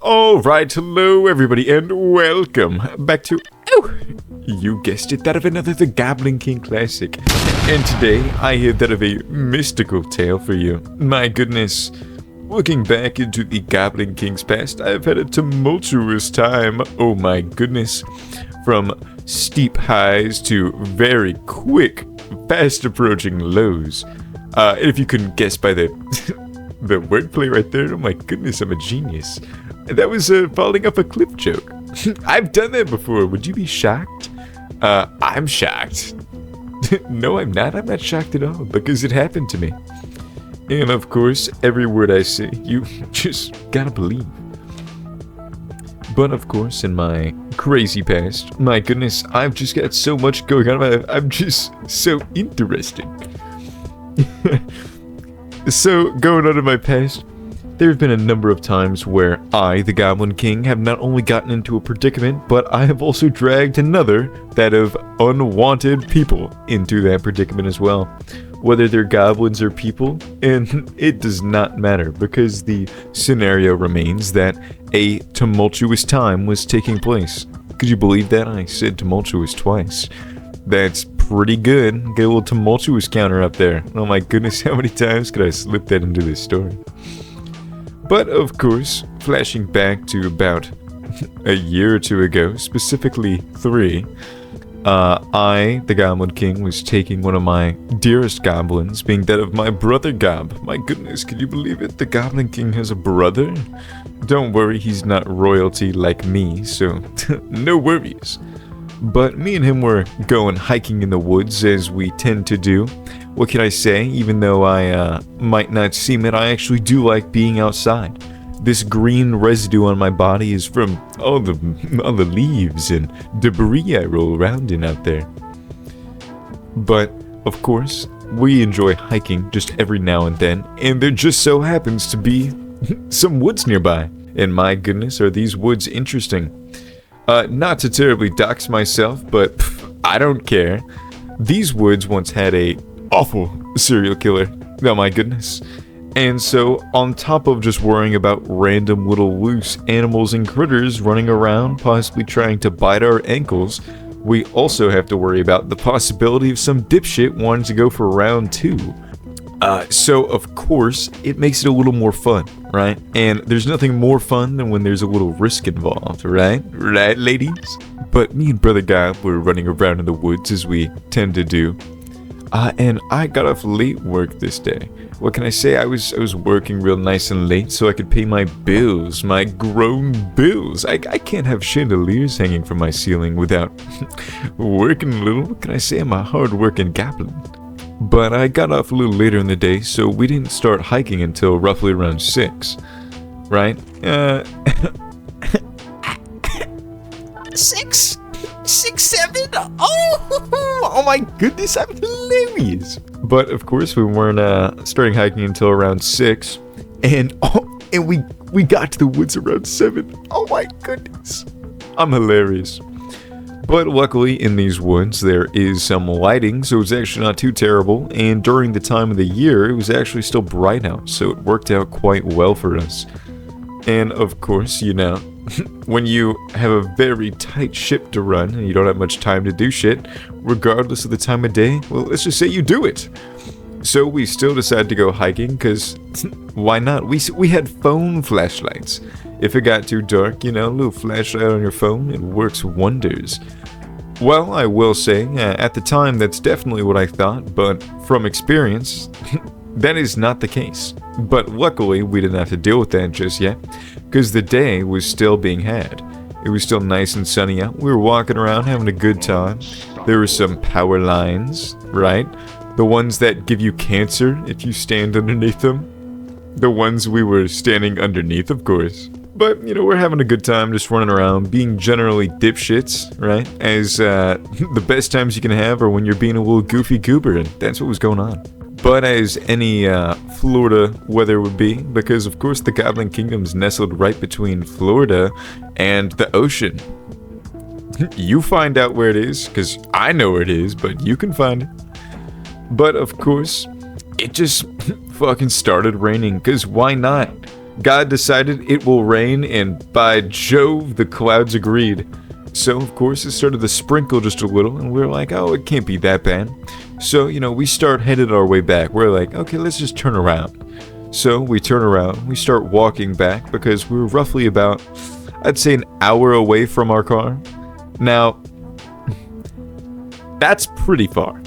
Alright, hello everybody, and welcome back to, you guessed it, that of another The Goblin King classic. And today, I have that of a mystical tale for you. My goodness, looking back into the Goblin King's past, I've had a tumultuous time, oh my goodness. From steep highs to very quick, fast approaching lows. If you couldn't guess by the the wordplay right there, oh my goodness, I'm a genius. That was a falling off a cliff joke. I've done that before. Would you be shocked? I'm shocked. No, I'm not. I'm not shocked at all because it happened to me. And of course, every word I say, you just gotta believe. But of course, in my crazy past, my goodness, I've just got so much going on. I'm just so interesting. So, going on in my past, there have been a number of times where I, the Goblin King, have not only gotten into a predicament, but I have also dragged another, that of unwanted people, into that predicament as well. Whether they're goblins or people, and it does not matter, because the scenario remains that a tumultuous time was taking place. Could you believe that? I said tumultuous twice. That's pretty good. Get a little tumultuous counter up there. Oh my goodness, how many times could I slip that into this story? But of course, flashing back to about a year or two ago, specifically 3, I, the Goblin King, was taking one of my dearest goblins, being that of my brother Gob. My goodness, could you believe it? The Goblin King has a brother? Don't worry, he's not royalty like me, so no worries. But me and him were going hiking in the woods, as we tend to do. What can I say? Even though I might not seem it, I actually do like being outside. This green residue on my body is from all the leaves and debris I roll around in out there. But, of course, we enjoy hiking just every now and then, and there just so happens to be some woods nearby. And my goodness, are these woods interesting. Not to terribly dox myself, but I don't care. These woods once had a awful serial killer. Oh my goodness. And so, on top of just worrying about random little loose animals and critters running around, possibly trying to bite our ankles, we also have to worry about the possibility of some dipshit wanting to go for round 2. So of course, it makes it a little more fun, right? And there's nothing more fun than when there's a little risk involved, right? Right, ladies? But me and Brother Gob were running around in the woods as we tend to do. And I got off late work this day. What can I say? I was working real nice and late so I could pay my bills, my grown bills. I can't have chandeliers hanging from my ceiling without working a little. What can I say? I'm a hard-working goblin. But I got off a little later in the day, so we didn't start hiking until roughly around 6, right? 6, 7? Oh my goodness, I'm hilarious. But of course, we weren't starting hiking until around 6, and we got to the woods around 7. Oh my goodness, I'm hilarious. But luckily, in these woods, there is some lighting, so it's actually not too terrible, and during the time of the year, it was actually still bright out, so it worked out quite well for us. And of course, you know, when you have a very tight ship to run, and you don't have much time to do shit, regardless of the time of day, well, let's just say you do it. So we still decided to go hiking, because why not? We had phone flashlights. If it got too dark, you know, a little flashlight on your phone, it works wonders. Well, I will say, at the time, that's definitely what I thought, but from experience, that is not the case. But luckily, we didn't have to deal with that just yet, because the day was still being had. It was still nice and sunny out. We were walking around having a good time. There were some power lines, right? The ones that give you cancer if you stand underneath them. The ones we were standing underneath, of course. But, you know, we're having a good time just running around, being generally dipshits, right? As the best times you can have are when you're being a little goofy goober, and that's what was going on. But as any Florida weather would be, because of course the Goblin Kingdom's nestled right between Florida and the ocean. You find out where it is, because I know where it is, but you can find it. But of course, it just fucking started raining, because why not? God decided it will rain, and by Jove, the clouds agreed. So, of course, it started to sprinkle just a little, and we were like, oh, it can't be that bad. So, we start headed our way back. We're like, okay, let's just turn around. So, we turn around, we start walking back, because we were roughly about, I'd say, an hour away from our car. Now, that's pretty far.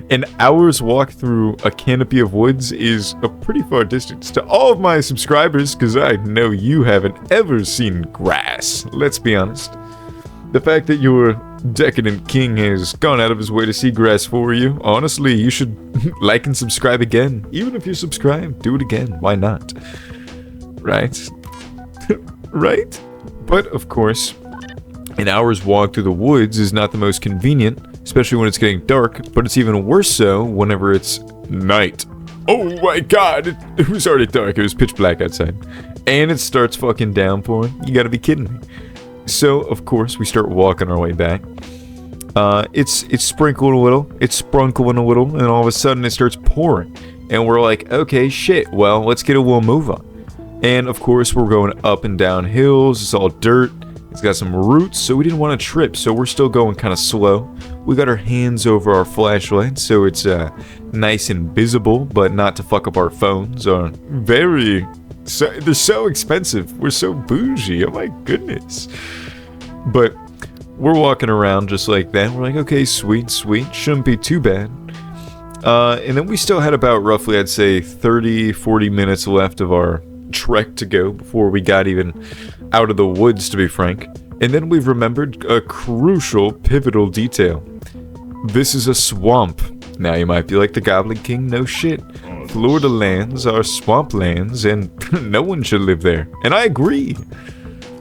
An hour's walk through a canopy of woods is a pretty far distance. To all of my subscribers, because I know you haven't ever seen grass, let's be honest. The fact that your decadent king has gone out of his way to see grass for you, honestly, you should like and subscribe again. Even if you're subscribed, do it again. Why not? Right? Right? But, of course, an hour's walk through the woods is not the most convenient, especially when it's getting dark, but it's even worse so whenever it's night. Oh my god, it was already dark, it was pitch black outside. And it starts fucking downpouring, you gotta be kidding me. So, of course, we start walking our way back. It's sprinkled a little, it's sprinkling a little, and all of a sudden it starts pouring. And we're like, okay, shit, well, let's get a little move on. And, of course, we're going up and down hills, it's all dirt. It's got some roots, so we didn't want to trip, so we're still going kind of slow. We got our hands over our flashlight, so it's nice and visible, but not to fuck up our phones. They're so expensive. We're so bougie. Oh my goodness. But we're walking around just like that. We're like, okay, sweet, sweet. Shouldn't be too bad. And then we still had about roughly, I'd say, 30-40 minutes left of our trek to go before we got even out of the woods, to be frank. And then we've remembered a crucial, pivotal detail. This is a swamp. Now you might be like, the Goblin King, no shit. Florida lands are swamp lands, and no one should live there. And I agree.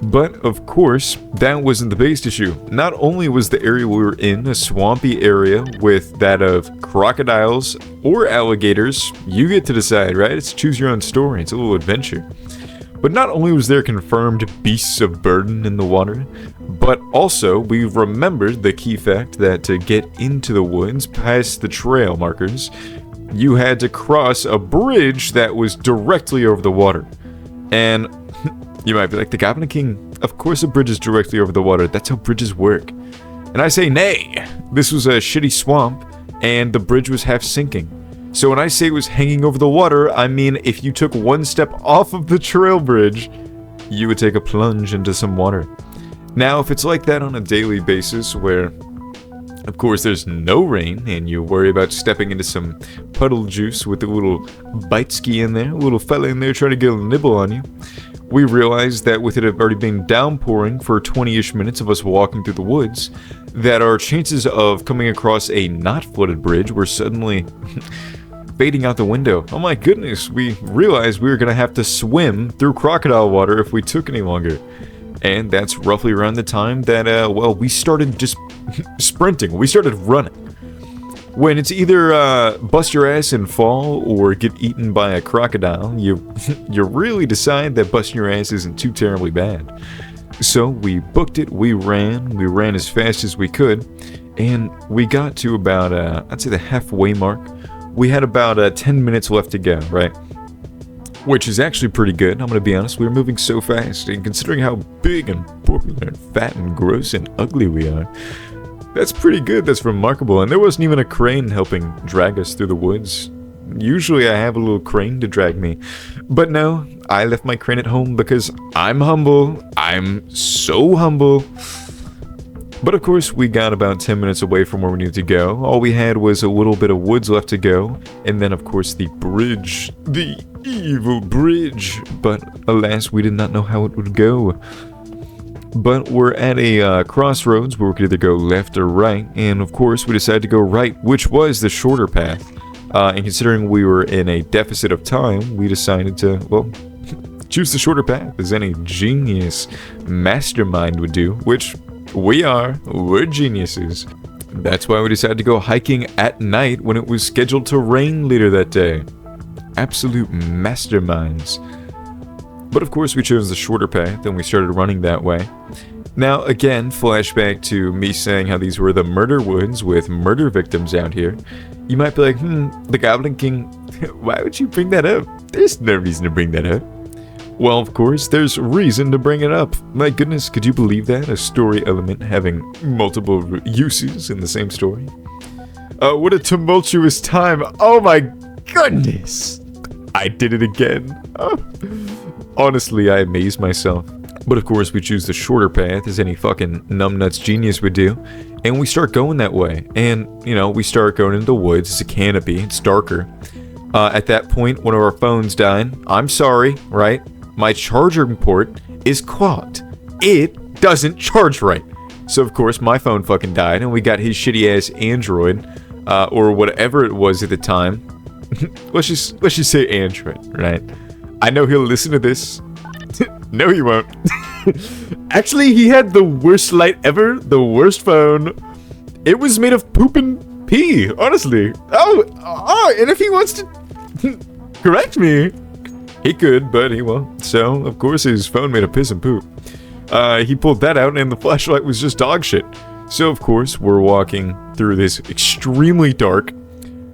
But, of course, that wasn't the biggest issue. Not only was the area we were in a swampy area with that of crocodiles or alligators, you get to decide, right? It's choose your own story. It's a little adventure. But not only was there confirmed beasts of burden in the water, but also we remembered the key fact that to get into the woods past the trail markers, you had to cross a bridge that was directly over the water. And you might be like, the Goblin King, of course a bridge is directly over the water. That's how bridges work. And I say, nay. This was a shitty swamp, and the bridge was half sinking. So when I say it was hanging over the water, I mean if you took one step off of the trail bridge, you would take a plunge into some water. Now, if it's like that on a daily basis where, of course, there's no rain and you worry about stepping into some puddle juice with a little bite ski in there, a little fella in there trying to get a nibble on you, we realized that with it already being downpouring for 20-ish minutes of us walking through the woods, that our chances of coming across a not flooded bridge were suddenly fading out the window. Oh my goodness, we realized we were going to have to swim through crocodile water if we took any longer. And that's roughly around the time that, we started just sprinting. We started running. When it's either bust your ass and fall or get eaten by a crocodile, you really decide that busting your ass isn't too terribly bad. So we booked it, we ran as fast as we could, and we got to about, I'd say the halfway mark. We had about 10 minutes left to go, right? Which is actually pretty good, I'm gonna be honest. We were moving so fast, and considering how big and popular and fat and gross and ugly we are, that's pretty good, that's remarkable. And there wasn't even a crane helping drag us through the woods. Usually I have a little crane to drag me. But no, I left my crane at home because I'm humble. I'm so humble. But of course, we got about 10 minutes away from where we needed to go. All we had was a little bit of woods left to go. And then, of course, the bridge. The evil bridge. But alas, we did not know how it would go. But we're at a crossroads where we could either go left or right. And of course, we decided to go right, which was the shorter path. And considering we were in a deficit of time, we decided to, choose the shorter path, as any genius mastermind would do, which we're geniuses. That's why we decided to go hiking at night when it was scheduled to rain later that day. Absolute masterminds. But of course we chose the shorter path and we started running that way. Now again, flashback to me saying how these were the murder woods with murder victims out here. You might be like, the Goblin King, why would you bring that up? There's no reason to bring that up. Well, of course, there's reason to bring it up. My goodness, could you believe that? A story element having multiple uses in the same story. What a tumultuous time. Oh my goodness. I did it again. Oh. Honestly, I amaze myself. But of course, we choose the shorter path, as any fucking numbnuts genius would do. And we start going that way. And, you know, we start going into the woods. It's a canopy. It's darker. At that point, one of our phones died. I'm sorry, right? My charging port is clogged. It doesn't charge right. So, of course, my phone fucking died. And we got his shitty-ass Android, or whatever it was at the time. let's just say Android, right? I know he'll listen to this. No, he won't. Actually, he had the worst light ever. The worst phone. It was made of poop and pee, honestly. Oh, and if he wants to correct me, he could, but he won't. So, of course, his phone made of piss and poop. He pulled that out, and the flashlight was just dog shit. So, of course, we're walking through this extremely dark,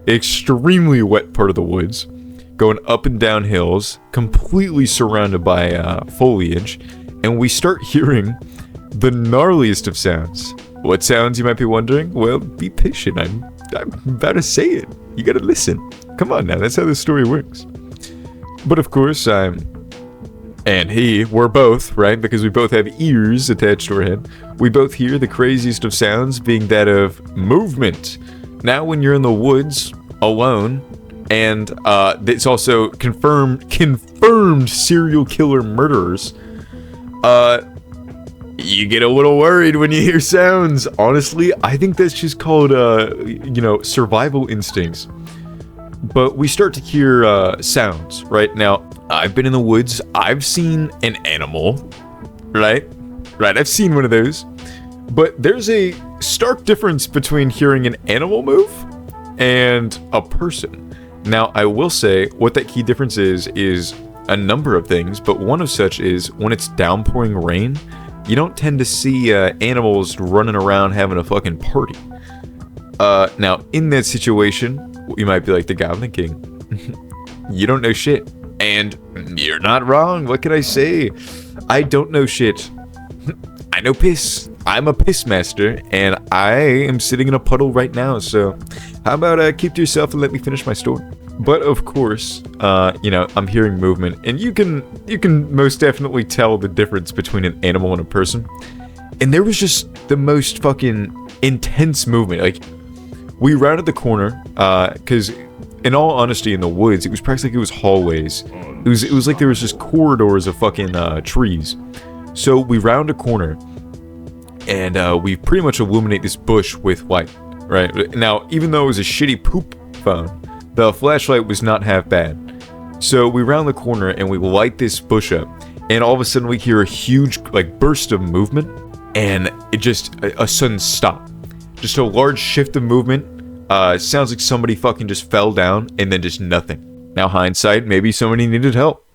extremely wet part of the woods, going up and down hills, completely surrounded by foliage, and we start hearing the gnarliest of sounds. What sounds, you might be wondering? Well, be patient. I'm about to say it. You gotta listen. Come on now, that's how this story works. But of course, we're both, right? Because we both have ears attached to our head. We both hear the craziest of sounds being that of movement. Now when you're in the woods, alone, and it's also confirmed serial killer murderers, you get a little worried when you hear sounds. Honestly, I think that's just called, survival instincts. But we start to hear sounds, right? Now, I've been in the woods. I've seen an animal, right? Right, I've seen one of those. But there's a stark difference between hearing an animal move and a person. Now, I will say what that key difference is a number of things, but one of such is when it's downpouring rain, you don't tend to see animals running around having a fucking party. Now, in that situation, you might be like the Goblin King. You don't know shit. And you're not wrong. What can I say? I don't know shit. I know piss. I'm a piss master, and I am sitting in a puddle right now, so how about keep to yourself and let me finish my story? But of course, I'm hearing movement, and you can most definitely tell the difference between an animal and a person. And there was just the most fucking intense movement. Like, we rounded the corner, because in all honesty, in the woods, it was practically like it was hallways. It was like there was just corridors of fucking trees. So we round a corner, and we pretty much illuminate this bush with light, right? Now, even though it was a shitty poop phone, the flashlight was not half bad. So we round the corner, and we light this bush up, and all of a sudden we hear a huge, burst of movement, and it just, a sudden stop. Just a large shift of movement. Sounds like somebody fucking just fell down, and then just nothing. Now, hindsight, maybe somebody needed help.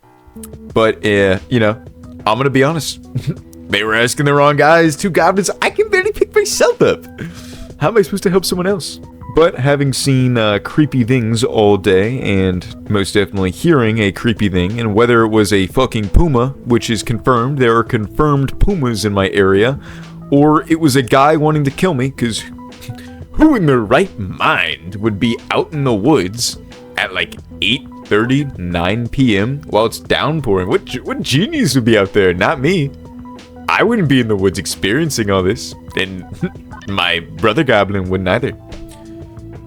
But, I'm gonna be honest. They were asking the wrong guys. 2 goblins. I can barely pick myself up. How am I supposed to help someone else? But having seen creepy things all day, and most definitely hearing a creepy thing, and whether it was a fucking puma, which is confirmed, there are confirmed pumas in my area, or it was a guy wanting to kill me, because who in their right mind would be out in the woods at 8:30, 9 p.m. while it's downpouring? What genius would be out there? Not me. I wouldn't be in the woods experiencing all this, and my brother goblin wouldn't either.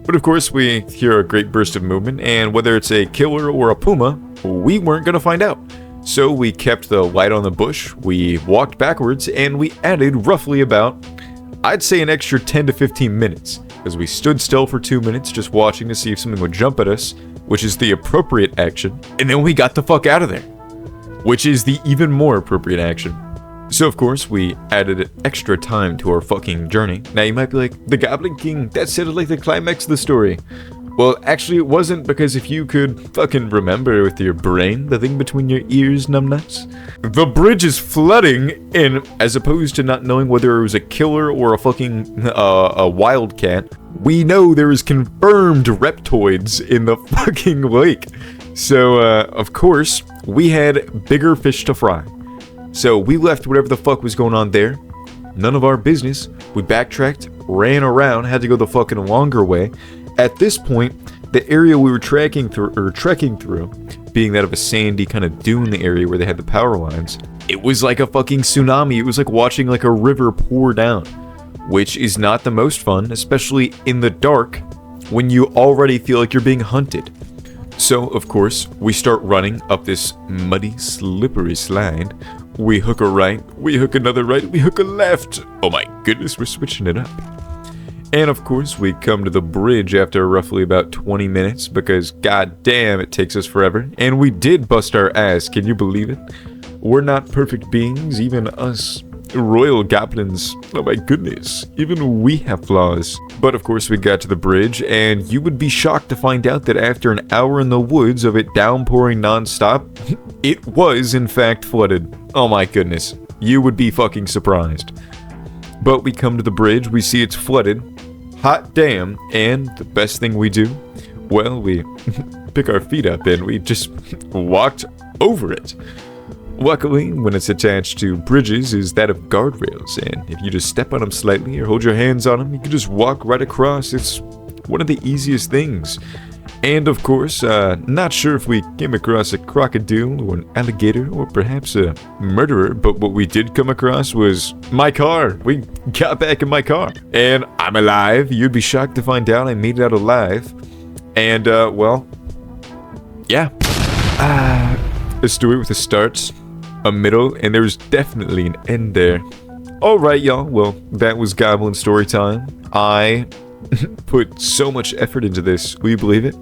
But of course, we hear a great burst of movement, and whether it's a killer or a puma, we weren't gonna find out. So we kept the light on the bush, we walked backwards, and we added roughly about, I'd say, an extra 10 to 15 minutes, as we stood still for 2 minutes just watching to see if something would jump at us, which is the appropriate action, and then we got the fuck out of there, which is the even more appropriate action. So of course, we added extra time to our fucking journey. Now you might be like, the Goblin King, that sounded like the climax of the story. Well, actually it wasn't, because if you could fucking remember with your brain, the thing between your ears, numbnuts, the bridge is flooding, and as opposed to not knowing whether it was a killer or a fucking a wildcat, we know there is confirmed reptoids in the fucking lake. So, of course, we had bigger fish to fry. So we left whatever the fuck was going on there. None of our business. We backtracked, ran around, had to go the fucking longer way. At this point, the area we were trekking through, being that of a sandy kind of dune area where they had the power lines, it was like a fucking tsunami. It was like watching like a river pour down, which is not the most fun, especially in the dark when you already feel like you're being hunted. So, of course, we start running up this muddy, slippery slide. We hook a right, we hook another right, we hook a left. Oh my goodness, we're switching it up. And of course, we come to the bridge after roughly about 20 minutes because goddamn, it takes us forever. And we did bust our ass, can you believe it? We're not perfect beings, even us royal goblins. Oh my goodness, even we have flaws. But of course, we got to the bridge, and you would be shocked to find out that after an hour in the woods of it downpouring nonstop, it was in fact flooded. Oh my goodness, you would be fucking surprised. But we come to the bridge, we see it's flooded. Hot damn, and the best thing we do, well, we pick our feet up and we just walked over it. Luckily, when it's attached to bridges, is that of guardrails, and if you just step on them slightly or hold your hands on them, you can just walk right across. It's one of the easiest things. And of course, not sure if we came across a crocodile or an alligator or perhaps a murderer, but what we did come across was my car. We got back in my car, and I'm alive. You'd be shocked to find out I made it out alive. And, well, yeah. A story with a start, a middle, and there's definitely an end there. Alright, y'all. Well, that was Goblin Storytime. I put so much effort into this. Will you believe it?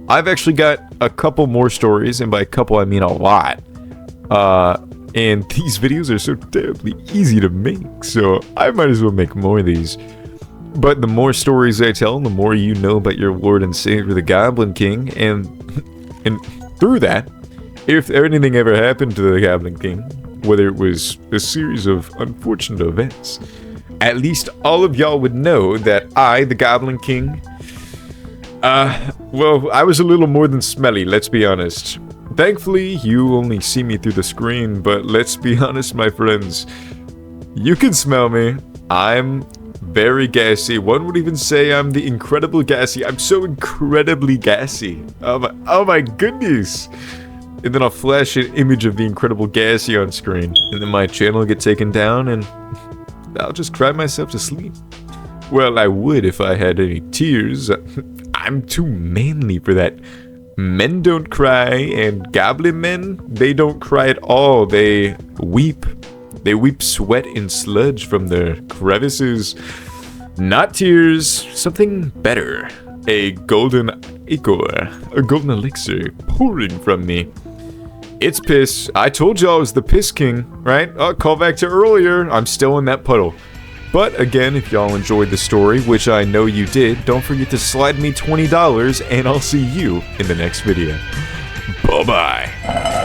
I've actually got a couple more stories, and by a couple I mean a lot. And these videos are so terribly easy to make, so I might as well make more of these. But the more stories I tell, the more you know about your Lord and Savior, the Goblin King, and through that, if anything ever happened to the Goblin King, whether it was a series of unfortunate events, at least all of y'all would know that I, the Goblin King, well, I was a little more than smelly, let's be honest. Thankfully, you only see me through the screen, but let's be honest, my friends. You can smell me. I'm very gassy. One would even say I'm the incredible gassy. I'm so incredibly gassy. Oh my goodness. And then I'll flash an image of the incredible gassy on screen, and then my channel will get taken down, and I'll just cry myself to sleep. Well, I would if I had any tears. I'm too manly for that. Men don't cry, and goblin men, they don't cry at all. They weep. They weep sweat and sludge from their crevices. Not tears, something better. A golden ichor, a golden elixir pouring from me. It's piss. I told you I was the piss king, right? Oh, call back to earlier. I'm still in that puddle. But again, if y'all enjoyed the story, which I know you did, don't forget to slide me $20, and I'll see you in the next video. Bye-bye.